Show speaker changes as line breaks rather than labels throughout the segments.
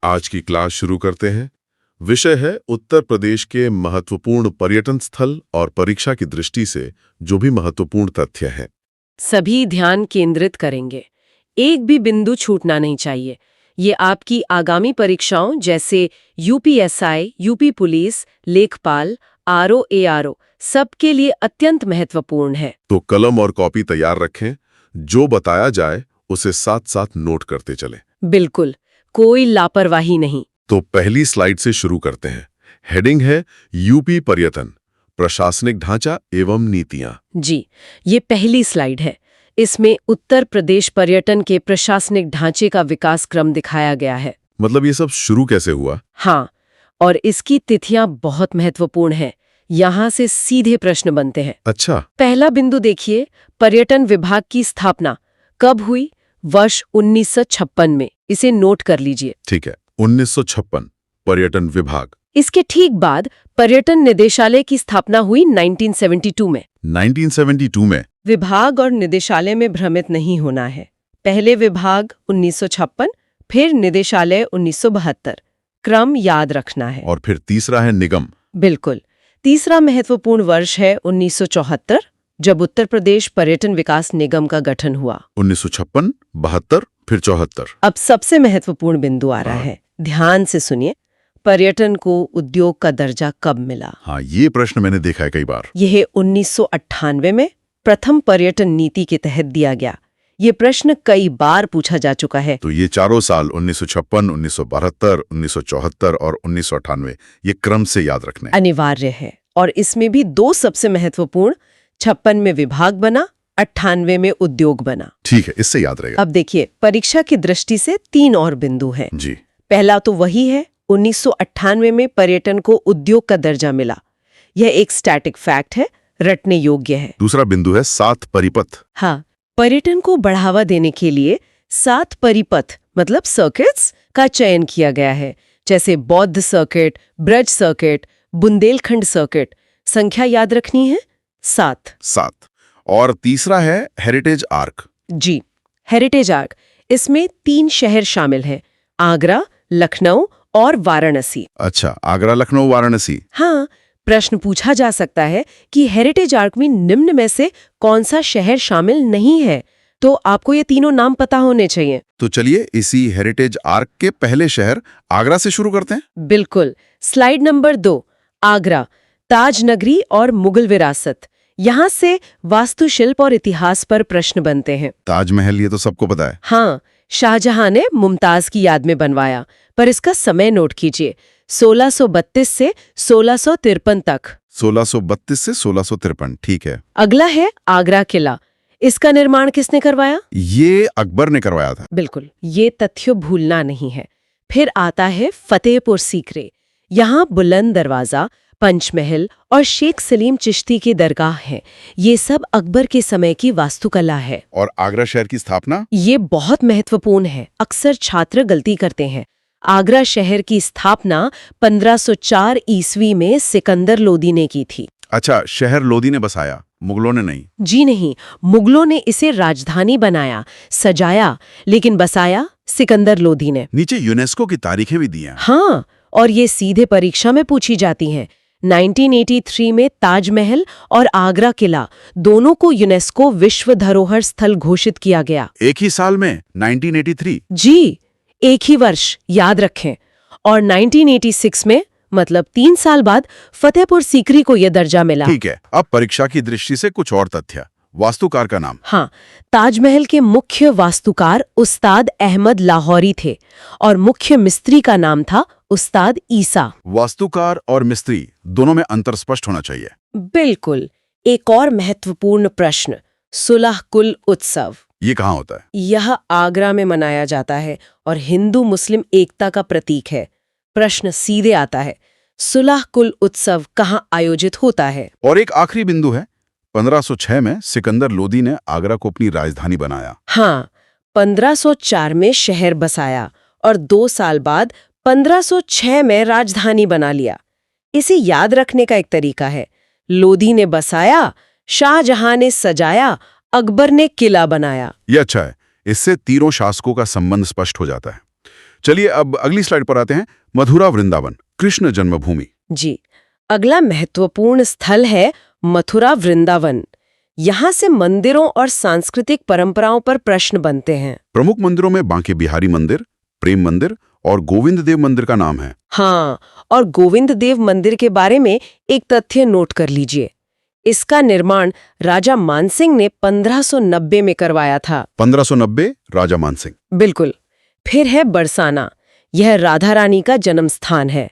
आज की क्लास शुरू करते हैं। विषय है उत्तर प्रदेश के महत्वपूर्ण पर्यटन स्थल और परीक्षा की दृष्टि से जो भी महत्वपूर्ण तथ्य है।
सभी ध्यान केंद्रित करेंगे, एक भी बिंदु छूटना नहीं चाहिए। ये आपकी आगामी परीक्षाओं जैसे यूपीएसआई, यूपी पुलिस, लेखपाल, आरओ एआरओ सबके लिए अत्यंत महत्वपूर्ण है।
तो कलम और कॉपी तैयार रखें, जो बताया जाए उसे साथ साथ नोट करते चलें।
बिल्कुल, कोई लापरवाही नहीं।
तो पहली स्लाइड से शुरू करते हैं। हेडिंग है यूपी पर्यटन, प्रशासनिक ढांचा एवं नीतियां।
जी, ये पहली स्लाइड है। इसमें उत्तर प्रदेश पर्यटन के प्रशासनिक ढांचे का विकास क्रम दिखाया गया है।
मतलब ये सब शुरू कैसे हुआ?
हाँ, और इसकी तिथियां बहुत महत्वपूर्ण हैं। यहाँ से सीधे प्रश्न बनते हैं।
अच्छा,
पहला बिंदु देखिए, पर्यटन विभाग की स्थापना कब हुई? वर्ष 1956 में। इसे नोट कर लीजिए।
ठीक है। 1956 पर्यटन विभाग।
इसके ठीक बाद पर्यटन निदेशालय की स्थापना हुई 1972 में।
1972 में।
विभाग और निदेशालय में भ्रमित नहीं होना है। पहले विभाग 1956, फिर निदेशालय 1972। क्रम याद रखना है।
और फिर तीसरा है निगम।
बिल्कुल। तीसरा महत्वपूर्ण वर्ष है 1974, जब उत्तर प्रदेश पर्यटन विकास निगम का गठन हुआ।
1956, 72, फिर 74।
अब सबसे महत्वपूर्ण बिंदु आ रहा है, ध्यान से सुनिए। पर्यटन को उद्योग का दर्जा कब मिला?
हाँ, ये प्रश्न मैंने देखा है कई बार।
यह 1998 में प्रथम पर्यटन नीति के तहत दिया गया। ये प्रश्न कई बार पूछा जा चुका है।
तो ये चारों साल 1956, 1972, 1974 और 1998 ये क्रम से याद रखने
अनिवार्य है। और इसमें भी दो सबसे महत्वपूर्ण, 56 में विभाग बना, 98 में उद्योग बना।
ठीक है, इससे याद रहेगा।
अब देखिए, परीक्षा की दृष्टि से 3 और बिंदु हैं।
जी।
पहला तो वही है, 1998 में पर्यटन को उद्योग का दर्जा मिला। यह एक स्टैटिक फैक्ट है, रटने योग्य है।
दूसरा बिंदु है 7 परिपथ।
हाँ, पर्यटन को बढ़ावा देने के लिए 7 परिपथ मतलब सर्किट्स का चयन किया गया है, जैसे बौद्ध circuit, Braj circuit, Bundelkhand circuit. संख्या याद रखनी है, 7।
और तीसरा है हेरिटेज आर्क।
जी, हेरिटेज आर्क। इसमें 3 शहर शामिल हैं, आगरा, लखनऊ और वाराणसी।
अच्छा, आगरा, लखनऊ, वाराणसी।
हाँ, प्रश्न पूछा जा सकता है कि हेरिटेज आर्क में निम्न में से कौन सा शहर शामिल नहीं है, तो आपको ये तीनों नाम पता होने चाहिए।
तो चलिए इसी हेरिटेज आर्क के पहले शहर आगरा से शुरू करते हैं।
बिल्कुल। स्लाइड नंबर 2, आगरा, ताज नगरी और मुगल विरासत। यहाँ से वास्तुशिल्प और इतिहास पर प्रश्न बनते हैं।
ताजमहल ये तो सबको पता है।
हाँ, शाहजहां ने मुमताज की याद में बनवाया, पर इसका समय नोट कीजिए, 1632 से 1653 तक।
1632 से 1653, ठीक है।
अगला है आगरा किला। इसका निर्माण किसने करवाया?
ये अकबर ने करवाया था।
बिल्कुल, ये तथ्य भूलना नहीं है। फिर आता है फतेहपुर सीकरी। यहाँ बुलंद दरवाजा, पंचमहल और शेख सलीम चिश्ती की दरगाह है। ये सब अकबर के समय की वास्तुकला है।
और आगरा शहर की स्थापना?
ये बहुत महत्वपूर्ण है, अक्सर छात्र गलती करते हैं। आगरा शहर की स्थापना 1504 ईस्वी में सिकंदर लोदी ने की थी।
अच्छा, शहर लोदी ने बसाया, मुगलों ने नहीं?
जी नहीं, मुगलों ने इसे राजधानी बनाया, सजाया, लेकिन बसाया सिकंदर लोदी ने।
नीचे यूनेस्को की तारीखें भी दी हैं।
हाँ, और ये सीधे परीक्षा में पूछी जाती हैं। 1983 में ताजमहल और आगरा किला दोनों को यूनेस्को विश्व धरोहर स्थल घोषित किया गया।
एक ही साल में 1983?
जी, एक ही वर्ष, याद रखें। और 1986 में, मतलब 3 साल बाद, फतेहपुर सीकरी को यह दर्जा मिला।
ठीक है। अब परीक्षा की दृष्टि से कुछ और तथ्य। वास्तुकार का नाम?
हाँ, ताजमहल के मुख्य वास्तुकार उस्ताद अहमद लाहौरी थे और मुख्य मिस्त्री का नाम था उस्ताद ईसा।
वास्तुकार और मिस्त्री दोनों में अंतर स्पष्ट होना चाहिए।
बिल्कुल। एक और महत्वपूर्ण प्रश्न, सुलह कुल उत्सव।
ये कहाँ होता है?
यह आगरा में मनाया जाता है और हिंदू मुस्लिम एकता का प्रतीक है। प्रश्न सीधे आता है, सुलह कुल उत्सव कहाँ आयोजित होता है?
और एक आखिरी बिंदु है, 1506 में सिकंदर लोदी ने आगरा को अपनी राजधानी बनाया।
हाँ, 1504 में शहर बसाया और 2 साल बाद 1506 में राजधानी बना लिया। इसे याद रखने का एक तरीका है, लोदी ने बसाया, शाहजहां ने सजाया, अकबर ने किला बनाया।
ये अच्छा है, इससे तीनों शासकों का संबंध स्पष्ट हो जाता है।
चलिए अब अगली स्लाइड पर आते हैं। मथुरा वृंदावन, कृष्ण जन्मभूमि।
जी, अगला महत्वपूर्ण स्थल है मथुरा वृंदावन। यहाँ से मंदिरों और सांस्कृतिक परंपराओं पर प्रश्न बनते हैं।
प्रमुख मंदिरों में बांके बिहारी मंदिर, प्रेम मंदिर और गोविंद देव मंदिर का नाम है।
हाँ, और गोविंद देव मंदिर के बारे में एक तथ्य नोट कर लीजिए। इसका निर्माण राजा मानसिंह ने 1590 में करवाया था।
1590 राजा मानसिंह।
बिल्कुल। फिर है बरसाना। यह राधा रानी का जन्म स्थान है।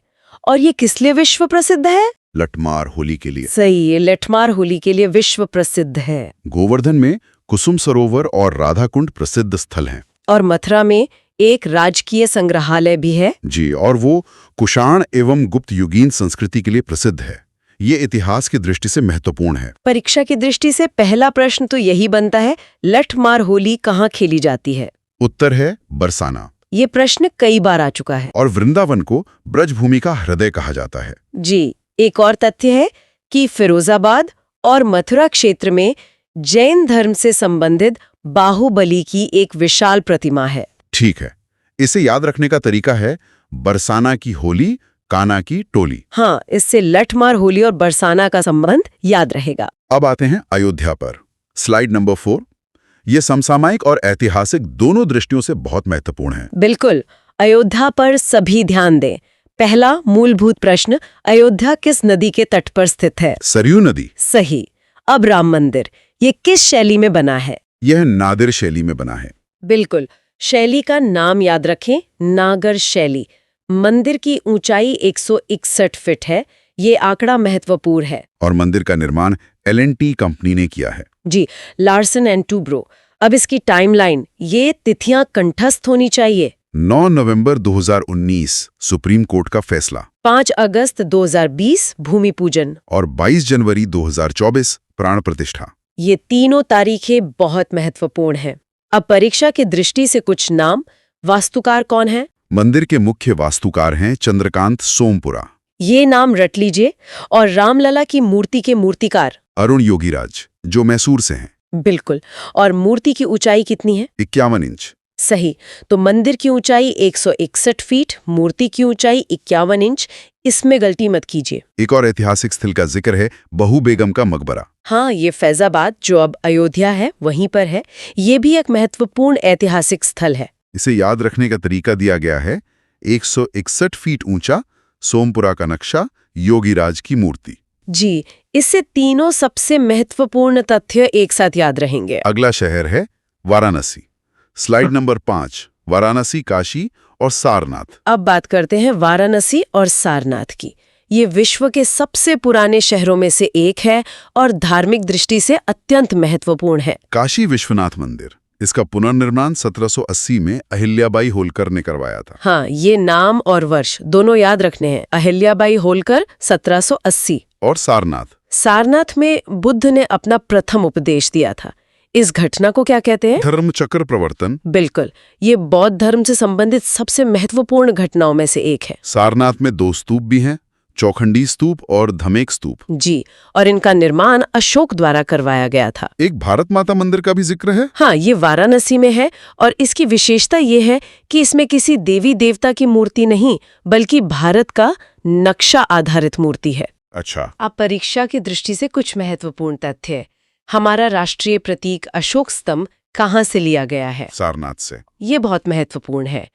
और ये किस लिए विश्व प्रसिद्ध है?
लठमार होली के लिए।
सही, ये लठमार होली के लिए विश्व प्रसिद्ध है।
गोवर्धन में कुसुम सरोवर और राधा कुंड प्रसिद्ध स्थल हैं।
और मथुरा में एक राजकीय संग्रहालय भी है।
जी, और वो कुषाण एवं गुप्त युगीन संस्कृति के लिए प्रसिद्ध है। ये इतिहास की दृष्टि से महत्वपूर्ण है।
परीक्षा की दृष्टि से पहला प्रश्न तो यही बनता है, लठमार होली कहाँ खेली जाती है?
उत्तर है बरसाना।
ये प्रश्न कई बार आ चुका है।
और वृंदावन को ब्रजभूमि का हृदय कहा जाता है।
जी, एक और तथ्य है कि फिरोजाबाद और मथुरा क्षेत्र में जैन धर्म से संबंधित बाहुबली की एक विशाल प्रतिमा है।
ठीक है, इसे याद रखने का तरीका है बरसाना की होली, काना की टोली।
हाँ, इससे लठमार होली और बरसाना का संबंध याद रहेगा।
अब आते हैं अयोध्या पर। Slide number 4। ये समसामयिक और ऐतिहासिक दोनों दृष्टियों से बहुत महत्वपूर्ण है।
बिल्कुल, अयोध्या पर सभी ध्यान दें। पहला मूलभूत प्रश्न, अयोध्या किस नदी के तट पर स्थित है?
सरयू नदी।
सही। अब राम मंदिर, ये किस शैली में बना है?
यह नादिर शैली में बना है।
बिल्कुल, शैली का नाम याद रखें, नागर शैली। मंदिर की ऊंचाई 161 फीट है। ये आंकड़ा महत्वपूर्ण है।
और मंदिर का निर्माण L&T कंपनी ने किया है।
जी, लार्सन एंड टूब्रो। अब इसकी टाइमलाइन, ये तिथियां कंठस्थ होनी चाहिए।
9 नवंबर 2019 सुप्रीम कोर्ट का फैसला।
5 अगस्त 2020 भूमि पूजन।
और 22 जनवरी 2024 प्राण प्रतिष्ठा।
ये तीनों तारीखें बहुत महत्वपूर्ण हैं। अब परीक्षा की दृष्टि से कुछ नाम। वास्तुकार कौन है?
मंदिर के मुख्य वास्तुकार हैं चंद्रकांत सोमपुरा।
ये नाम रट लीजिए। और रामलला की मूर्ति के मूर्तिकार?
अरुण योगीराज, जो मैसूर से हैं।
बिल्कुल। और मूर्ति की ऊंचाई कितनी है?
51 इंच।
सही। तो मंदिर की ऊंचाई 161 फीट, मूर्ति की ऊंचाई 51 इंच। इसमें गलती मत कीजिए।
एक और ऐतिहासिक स्थल का जिक्र है बहू बेगम का मकबरा।
हाँ, ये फैजाबाद, जो अब अयोध्या है, वहीं पर है। ये भी एक महत्वपूर्ण ऐतिहासिक स्थल है।
इसे याद रखने का तरीका दिया गया है 161 फीट ऊंचा, सोमपुरा का नक्शा, योगीराज की मूर्ति।
जी, इससे तीनों सबसे महत्वपूर्ण तथ्य एक साथ याद रहेंगे।
अगला शहर है वाराणसी। Slide number 5। वाराणसी, काशी और सारनाथ।
अब बात करते हैं वाराणसी और सारनाथ की। ये विश्व के सबसे पुराने शहरों में से एक है और धार्मिक दृष्टि से अत्यंत महत्वपूर्ण है।
काशी विश्वनाथ मंदिर, इसका पुनर्निर्माण 1780 में अहिल्याबाई होलकर ने करवाया था।
हाँ, ये नाम और वर्ष दोनों याद रखने हैं। अहिल्याबाई होलकर 1780।
और सारनाथ।
सारनाथ में बुद्ध ने अपना प्रथम उपदेश दिया था। इस घटना को क्या कहते हैं?
धर्म चक्र प्रवर्तन।
बिल्कुल, ये बौद्ध धर्म से संबंधित सबसे महत्वपूर्ण घटनाओं में से एक है।
सारनाथ में 2 स्तूप भी हैं, चौखंडी स्तूप और धमेक स्तूप।
जी, और इनका निर्माण अशोक द्वारा करवाया गया था।
एक भारत माता मंदिर का भी जिक्र है।
हाँ, ये वाराणसी में है और इसकी विशेषता ये है कि इसमें किसी देवी देवता की मूर्ति नहीं, बल्कि भारत का नक्शा आधारित मूर्ति है।
अच्छा।
अब परीक्षा की दृष्टि से कुछ महत्वपूर्ण तथ्य। हमारा राष्ट्रीय प्रतीक अशोक स्तंभ कहाँ से लिया गया है?
सारनाथ से।
ये बहुत महत्वपूर्ण है।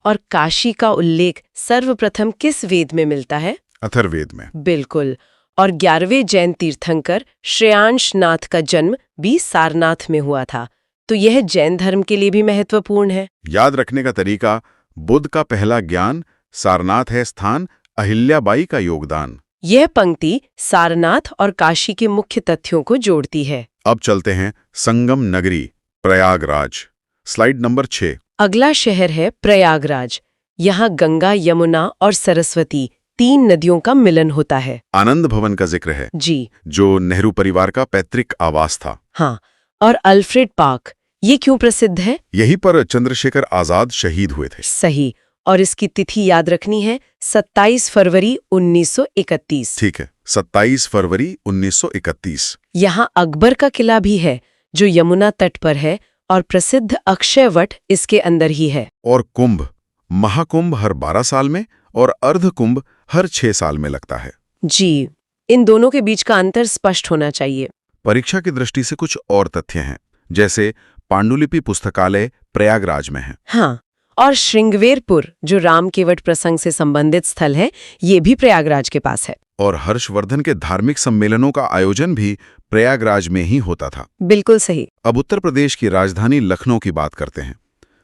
और काशी का उल्लेख सर्वप्रथम किस वेद में मिलता है?
अथर्ववेद में।
बिल्कुल। और 11वें जैन तीर्थंकर श्रेयांश नाथ का जन्म भी सारनाथ में हुआ था। तो यह जैन धर्म के लिए भी महत्वपूर्ण है।
याद रखने का तरीका, बुद्ध का पहला ज्ञान, सारनाथ है स्थान, अहिल्याबाई का योगदान।
यह पंक्ति सारनाथ और काशी के मुख्य तथ्यों को जोड़ती है।
अब चलते हैं संगम नगरी, प्रयागराज। Slide number 6।
अगला शहर है प्रयागराज। यहाँ गंगा, यमुना और सरस्वती 3 नदियों का मिलन होता है।
आनंद भवन का जिक्र है,
जी,
जो नेहरू परिवार का पैतृक आवास था।
हाँ। और अल्फ्रेड पार्क, ये क्यों प्रसिद्ध है?
यहीं पर चंद्रशेखर आजाद शहीद हुए थे।
सही। और इसकी तिथि याद रखनी है 27 फरवरी 1931।
ठीक है, 27 फरवरी 1931।
यहाँ अकबर का किला भी है, जो यमुना तट पर है, और प्रसिद्ध अक्षय वट इसके अंदर ही है।
और कुंभ, महाकुंभ हर 12 साल में और अर्धकुंभ हर 6 साल में लगता है।
जी, इन दोनों के बीच का अंतर स्पष्ट होना चाहिए।
परीक्षा की दृष्टि से कुछ और तथ्य हैं, जैसे पांडुलिपि पुस्तकालय प्रयागराज में है।
हाँ, और श्रृंगवेरपुर जो रामकेवट प्रसंग से संबंधित स्थल है, ये भी प्रयागराज के पास है।
और हर्षवर्धन के धार्मिक सम्मेलनों का आयोजन भी प्रयागराज में ही होता था।
बिल्कुल सही।
अब उत्तर प्रदेश की राजधानी लखनऊ की बात करते हैं।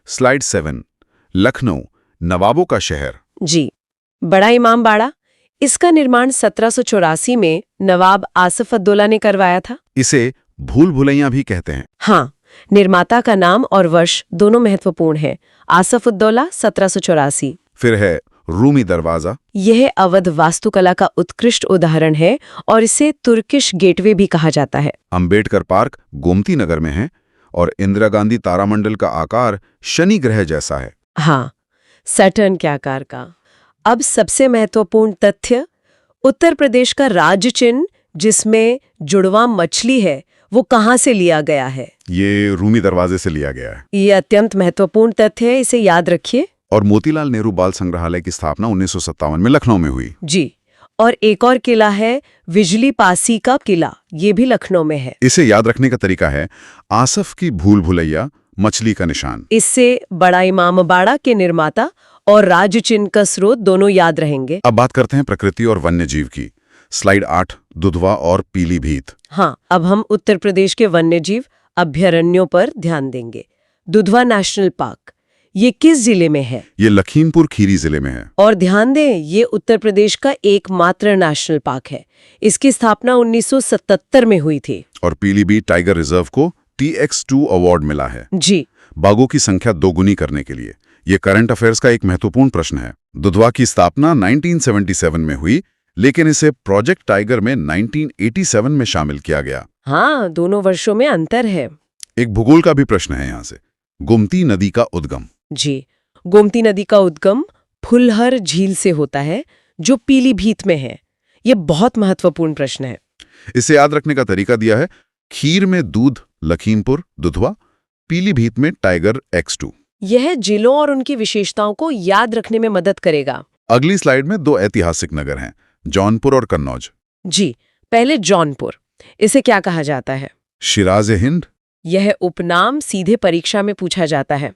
स्लाइड 7, लखनऊ, नवाबों का शहर।
जी, बड़ा इमाम बाड़ा, इसका निर्माण 1784 में नवाब आसिफ-उद-दौला ने करवाया था।
इसे भूल भुलैया भी कहते हैं।
हाँ, निर्माता का नाम और वर्ष दोनों महत्वपूर्ण है। आसिफ-उद-दौला 1784।
फिर है रूमी दरवाजा।
यह अवध वास्तुकला का उत्कृष्ट उदाहरण है और इसे तुर्किश गेटवे भी कहा जाता है।
अंबेडकर पार्क गोमती नगर में है और इंदिरा गांधी तारामंडल का आकार शनि ग्रह जैसा है।
हाँ, सैटर्न के आकार का। अब सबसे महत्वपूर्ण तथ्य, उत्तर प्रदेश का राज्य चिन्ह जिसमें जुड़वा मछली है, वो कहाँ से लिया गया है?
ये रूमी दरवाजे से लिया गया है।
ये अत्यंत महत्वपूर्ण तथ्य है, इसे याद रखिए।
और मोतीलाल नेहरू बाल संग्रहालय की स्थापना 1957 में लखनऊ में हुई।
जी, और एक और किला है बिजली पासी का किला, ये भी लखनऊ में है।
इसे याद रखने का तरीका है आसफ की भूल भुलैया, मछली का निशान।
इससे बड़ा इमाम बाड़ा के निर्माता और राज्य चिन्ह का स्रोत दोनों याद रहेंगे।
अब बात करते हैं प्रकृति और वन्य जीव की। स्लाइड 8, दुधवा और पीलीभीत।
हाँ, अब हम उत्तर प्रदेश के वन्यजीव अभ्यारण्यों पर ध्यान देंगे। दुधवा नेशनल पार्क, ये किस जिले में है?
ये लखीमपुर खीरी जिले में है।
और ध्यान दें, ये उत्तर प्रदेश का एकमात्र नेशनल पार्क है। इसकी स्थापना 1977 में हुई थी।
और पीलीभीत टाइगर रिजर्व को TX2 अवार्ड मिला है
जी,
बाघों की संख्या दोगुनी करने के लिए। ये करंट अफेयर्स का एक महत्वपूर्ण प्रश्न है। दुधवा की स्थापना 1977 में हुई, लेकिन इसे प्रोजेक्ट टाइगर में 1987 में शामिल किया गया।
हाँ, दोनों वर्षों में अंतर है।
एक भूगोल का भी प्रश्न है यहाँ से। गोमती नदी का उद्गम।
जी, गोमती नदी का उद्गम फुलहर झील से होता है, जो पीलीभीत में है। ये बहुत महत्वपूर्ण प्रश्न है।
इसे याद रखने का तरीका दिया है, खीर में दूध लखीमपुर दुधवा, पीलीभीत में टाइगर X2।
यह जिलों और उनकी विशेषताओं को याद रखने में मदद करेगा।
अगली स्लाइड में 2 ऐतिहासिक नगर हैं, जौनपुर और कन्नौज।
जी, पहले जौनपुर, इसे क्या कहा जाता है?
शिराज-ए-हिंद।
यह उपनाम सीधे परीक्षा में पूछा जाता है।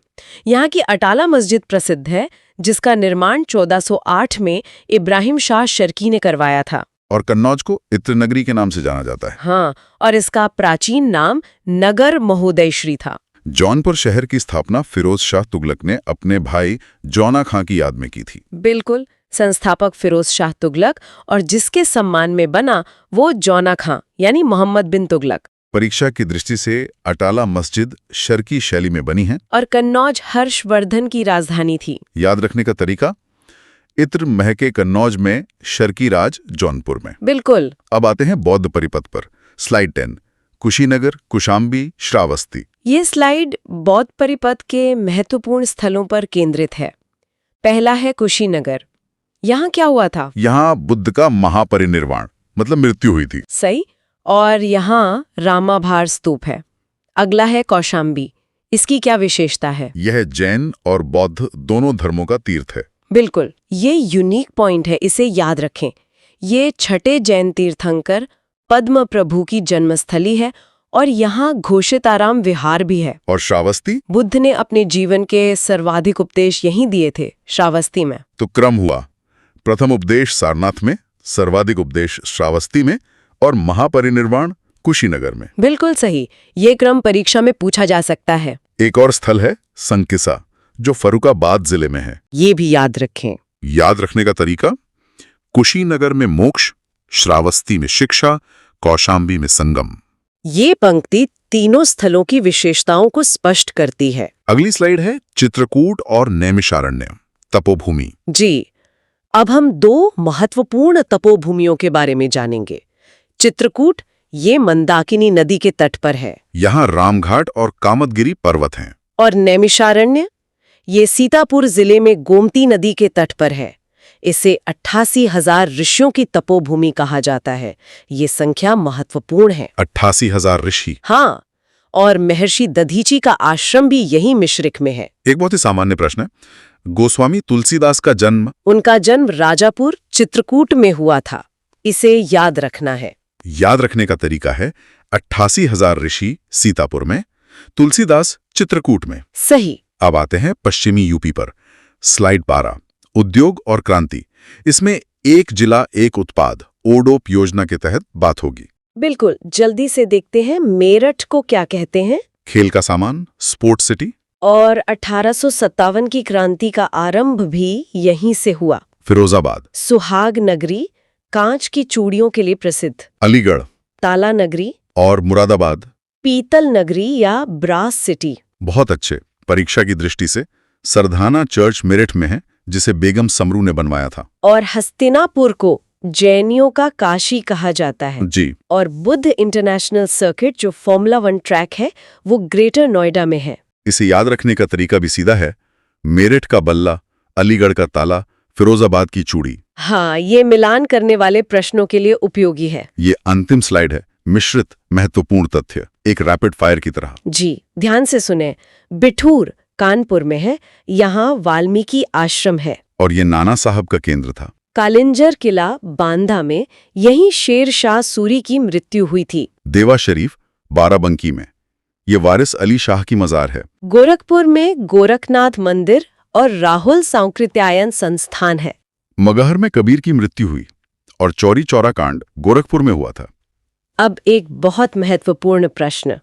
यहाँ की अटाला मस्जिद प्रसिद्ध है, जिसका निर्माण 1408 में इब्राहिम शाह शर्की ने करवाया था।
और कन्नौज को इत्र नगरी के नाम से जाना जाता है।
हाँ, और इसका प्राचीन नाम नगर महोदयश्री था।
जौनपुर शहर की स्थापना फिरोज शाह तुगलक ने अपने भाई जौना खां की याद में की थी।
बिल्कुल, संस्थापक फिरोज शाह तुगलक, और जिसके सम्मान में बना वो जौना खां यानी मोहम्मद बिन तुगलक।
परीक्षा की दृष्टि से अटाला मस्जिद शर्की शैली में बनी है।
और कन्नौज हर्षवर्धन की राजधानी थी।
याद रखने का तरीका, इत्र महके कन्नौज में, शर्की राज जौनपुर में।
बिल्कुल।
अब आते हैं बौद्ध परिपथ पर। स्लाइड 10, कुशीनगर, कुशाम्बी, श्रावस्ती।
ये स्लाइड बौद्ध परिपथ के महत्वपूर्ण स्थलों पर केंद्रित है। पहला है कुशीनगर। यहाँ क्या हुआ था?
यहाँ बुद्ध का महापरिनिर्वाण मतलब मृत्यु हुई थी।
सही। और यहाँ रामाभार स्तूप है। अगला है कौशाम्बी। इसकी क्या विशेषता है?
यह जैन और बौद्ध दोनों धर्मों का तीर्थ है।
बिल्कुल, ये यूनिक पॉइंट है, इसे याद रखें। ये छठे जैन तीर्थंकर पद्म प्रभु की जन्मस्थली है और यहाँ घोषिताराम विहार भी है।
और श्रावस्ती?
बुद्ध ने अपने जीवन के सर्वाधिक उपदेश यहीं दिए थे, श्रावस्ती में।
तो क्रम हुआ, प्रथम उपदेश सारनाथ में, सर्वाधिक उपदेश श्रावस्ती में और महापरिनिर्वाण कुशीनगर में।
बिल्कुल सही। ये क्रम परीक्षा में पूछा जा सकता है।
एक और स्थल है संकिसा, जो फर्रुखाबाद जिले में है।
ये भी याद रखें।
याद रखने का तरीका, कुशीनगर में मोक्ष, श्रावस्ती में शिक्षा, कौशाम्बी में संगम।
ये पंक्ति तीनों स्थलों की विशेषताओं को स्पष्ट करती है।
अगली स्लाइड है चित्रकूट और नैमिषारण्य, तपोभूमि।
जी, अब हम 2 महत्वपूर्ण तपोभूमियों के बारे में जानेंगे। चित्रकूट, ये मंदाकिनी नदी के तट पर है।
यहाँ रामघाट और कामदगिरी पर्वत हैं।
और नैमिषारण्य, ये सीतापुर जिले में गोमती नदी के तट पर है। इसे 88,000 ऋषियों की तपोभूमि कहा जाता है। ये संख्या महत्वपूर्ण है।
88,000 ऋषि।
हाँ, और महर्षि दधीची का आश्रम भी यही मिश्रिक में है।
एक बहुत ही सामान्य प्रश्न है, गोस्वामी तुलसीदास का जन्म?
उनका जन्म राजापुर चित्रकूट में हुआ था। इसे याद रखना है।
याद रखने का तरीका है 88,000 ऋषि सीतापुर में, तुलसीदास चित्रकूट में।
सही।
अब आते हैं पश्चिमी यूपी पर। स्लाइड 12, उद्योग और क्रांति। इसमें एक जिला एक उत्पाद ओडोप योजना के तहत बात होगी।
बिल्कुल, जल्दी से देखते हैं। मेरठ को क्या कहते हैं?
खेल का सामान, स्पोर्ट्स सिटी।
और 1857 की क्रांति का आरंभ भी यहीं से हुआ।
फिरोजाबाद।
सुहाग नगरी, कांच की चूड़ियों के लिए प्रसिद्ध।
अलीगढ़।
ताला नगरी।
और मुरादाबाद।
पीतल नगरी या ब्रास सिटी।
बहुत अच्छे। परीक्षा की दृष्टि से सरधाना चर्च मेरठ में है, जिसे बेगम समरू ने बनवाया था।
और हस्तिनापुर को जैनियों का काशी कहा जाता है।
जी।
और बुद्ध इंटरनेशनल सर्किट जो फॉर्मूला 1 ट्रैक है वो ग्रेटर नोएडा में है।
इसे याद रखने का तरीका भी सीधा है, मेरठ का बल्ला, अलीगढ़ का ताला, फिरोजाबाद की चूड़ी।
हाँ, ये मिलान करने वाले प्रश्नों के लिए उपयोगी है।
ये अंतिम स्लाइड है, मिश्रित महत्वपूर्ण तथ्य, एक रैपिड फायर की तरह।
जी, ध्यान से सुने। बिठूर कानपुर में है, यहाँ वाल्मीकि आश्रम है।
और ये नाना साहब का केंद्र था।
कालिंजर किला बांदा में, यहीं शेर शाह सूरी की मृत्यु हुई थी।
देवा शरीफ बाराबंकी में, ये वारिस अली शाह की मजार है।
गोरखपुर में गोरखनाथ मंदिर और राहुल सांकृत्यायन संस्थान है।
मगहर में कबीर की मृत्यु हुई और चौरी चौरा कांड गोरखपुर में हुआ था।
अब एक बहुत महत्वपूर्ण प्रश्न,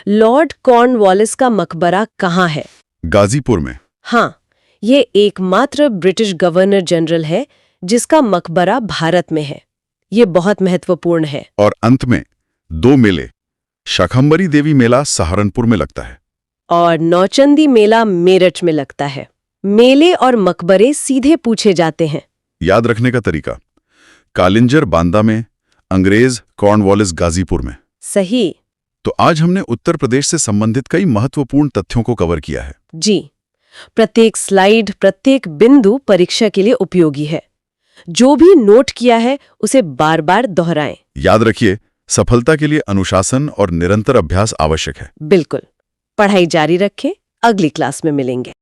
लॉर्ड कॉर्नवालिस का मकबरा कहाँ है?
गाजीपुर में।
हाँ, ये एकमात्र ब्रिटिश गवर्नर जनरल है जिसका मकबरा भारत में है। ये बहुत महत्वपूर्ण है।
और अंत में 2 मेले, शाकंभरी देवी मेला सहारनपुर में लगता है
और नौचंदी मेला मेरठ में लगता है। मेले और मकबरे सीधे पूछे जाते हैं।
याद रखने का तरीका, कालिंजर बांदा में, अंग्रेज कॉर्नवालिस गाजीपुर में।
सही।
तो आज हमने उत्तर प्रदेश से संबंधित कई महत्वपूर्ण तथ्यों को कवर किया है।
जी, प्रत्येक स्लाइड, प्रत्येक बिंदु परीक्षा के लिए उपयोगी है। जो भी नोट किया है उसे बार बार दोहराएं।
याद रखिए, सफलता के लिए अनुशासन और निरंतर अभ्यास आवश्यक है।
बिल्कुल। पढ़ाई जारी रखें, अगली क्लास में मिलेंगे।